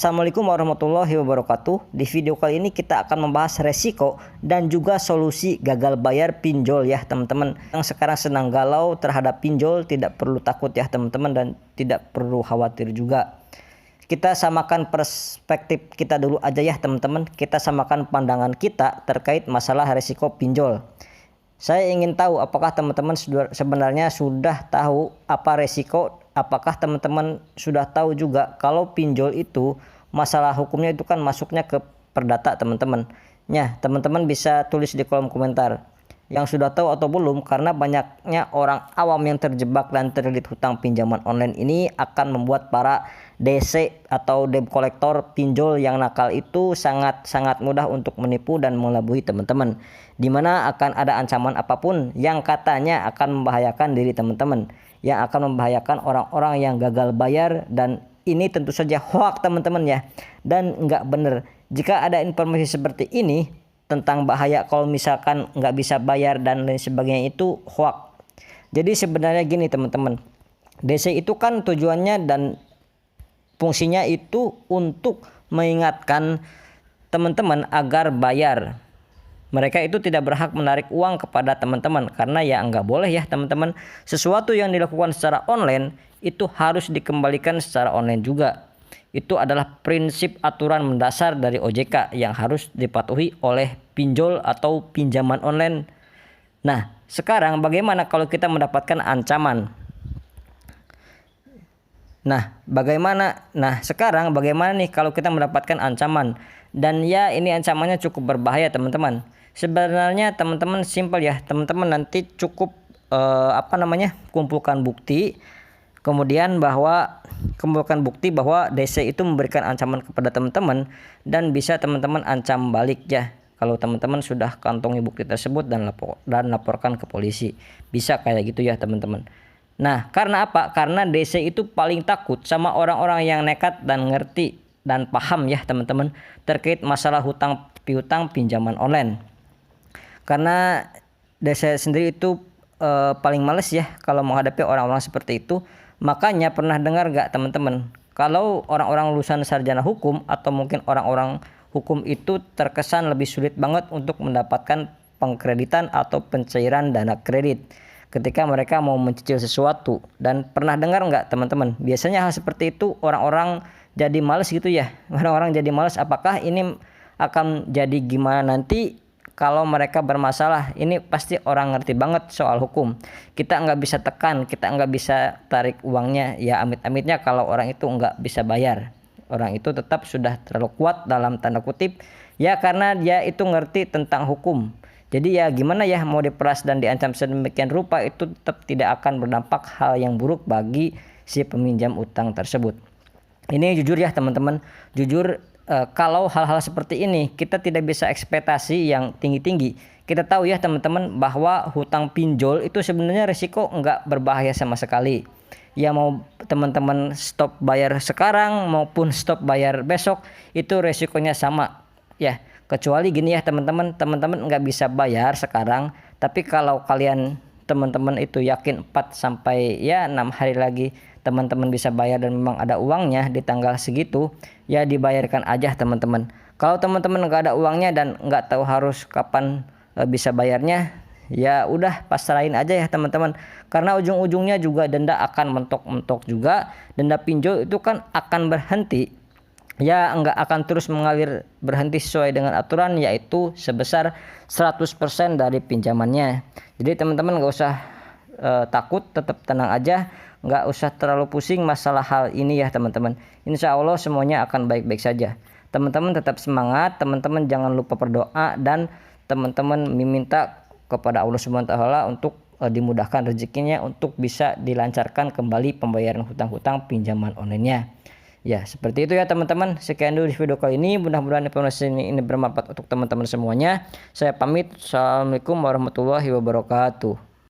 Assalamualaikum warahmatullahi wabarakatuh. Di video kali ini kita akan membahas resiko dan juga solusi gagal bayar pinjol ya teman-teman. Yang sekarang sedang galau terhadap pinjol tidak perlu takut ya teman-teman, dan tidak perlu khawatir juga. Kita samakan perspektif kita dulu aja ya teman-teman. Kita samakan pandangan kita terkait masalah resiko pinjol. Saya ingin tahu apakah teman-teman sebenarnya sudah tahu apa resiko. Apakah teman-teman sudah tahu juga kalau pinjol itu masalah hukumnya itu kan masuknya ke perdata teman-teman. Ya, teman-teman bisa tulis di kolom komentar yang sudah tahu atau belum, karena banyaknya orang awam yang terjebak dan terlilit hutang pinjaman online ini akan membuat para DC atau debt collector pinjol yang nakal itu sangat mudah untuk menipu dan mengelabui teman-teman, dimana akan ada ancaman apapun yang katanya akan membahayakan diri teman-teman, yang akan membahayakan orang-orang yang gagal bayar. Dan ini tentu saja hoax teman-teman ya, dan nggak benar. Jika ada informasi seperti ini tentang bahaya kalau misalkan nggak bisa bayar dan lain sebagainya, itu hoax. Jadi sebenarnya gini teman-teman, DC itu kan tujuannya dan fungsinya itu untuk mengingatkan teman-teman agar bayar. Mereka itu tidak berhak menarik uang kepada teman-teman, karena ya nggak boleh ya teman-teman. Sesuatu yang dilakukan secara online itu harus dikembalikan secara online juga. Itu adalah prinsip aturan mendasar dari OJK yang harus dipatuhi oleh pinjol atau pinjaman online. Nah, sekarang bagaimana kalau kita mendapatkan ancaman? Sekarang bagaimana nih kalau kita mendapatkan ancaman? Dan ya, ini ancamannya cukup berbahaya teman-teman. Sebenarnya teman-teman simpel ya, teman-teman nanti cukup kumpulkan bukti, kemudian kumpulkan bukti bahwa DC itu memberikan ancaman kepada teman-teman, dan bisa teman-teman ancam balik ya kalau teman-teman sudah kantongi bukti tersebut dan laporkan ke polisi. Bisa kayak gitu ya teman-teman. Nah, karena apa? Karena DC itu paling takut sama orang-orang yang nekat dan ngerti dan paham ya teman-teman terkait masalah hutang piutang pinjaman online. Karena DC sendiri itu paling males ya kalau menghadapi orang-orang seperti itu. Makanya pernah dengar gak teman-teman, kalau orang-orang lulusan sarjana hukum atau mungkin orang-orang hukum itu terkesan lebih sulit banget untuk mendapatkan pengkreditan atau pencairan dana kredit ketika mereka mau mencicil sesuatu. Dan pernah dengar nggak teman-teman, biasanya hal seperti itu orang-orang jadi males gitu ya. Orang-orang jadi males, apakah ini akan jadi gimana nanti kalau mereka bermasalah. Ini pasti orang ngerti banget soal hukum. Kita nggak bisa tekan, kita nggak bisa tarik uangnya. Ya amit-amitnya kalau orang itu nggak bisa bayar. Orang itu tetap sudah terlalu kuat dalam tanda kutip. Ya karena dia itu ngerti tentang hukum. Jadi ya gimana ya, mau diperas dan diancam sedemikian rupa itu tetap tidak akan berdampak hal yang buruk bagi si peminjam utang tersebut. Ini jujur ya teman-teman, jujur. Kalau hal-hal seperti ini kita tidak bisa ekspektasi yang tinggi-tinggi. Kita tahu ya teman-teman bahwa hutang pinjol itu sebenarnya risiko nggak berbahaya sama sekali. Ya mau teman-teman stop bayar sekarang maupun stop bayar besok, itu resikonya sama ya. Kecuali gini ya teman-teman, teman-teman nggak bisa bayar sekarang, tapi kalau kalian teman-teman itu yakin 4 sampai 6 hari lagi teman-teman bisa bayar dan memang ada uangnya di tanggal segitu, ya dibayarkan aja teman-teman. Kalau teman-teman nggak ada uangnya dan nggak tahu harus kapan bisa bayarnya, ya udah pasrahin aja ya teman-teman. Karena ujung-ujungnya juga denda akan mentok-mentok juga. Denda pinjol itu kan akan berhenti, ya nggak akan terus mengalir berhenti sesuai dengan aturan, yaitu sebesar 100% dari pinjamannya. Jadi teman-teman nggak usah takut, tetap tenang aja, nggak usah terlalu pusing masalah hal ini ya teman-teman. Insya Allah semuanya akan baik-baik saja. Teman-teman tetap semangat, teman-teman jangan lupa berdoa, dan teman-teman meminta kepada Allah SWT untuk dimudahkan rezekinya untuk bisa dilancarkan kembali pembayaran hutang-hutang pinjaman online-nya. Ya seperti itu ya teman-teman. Sekian dulu di video kali ini, mudah-mudahan informasi ini bermanfaat untuk teman-teman semuanya. Saya pamit. Assalamualaikum warahmatullahi wabarakatuh.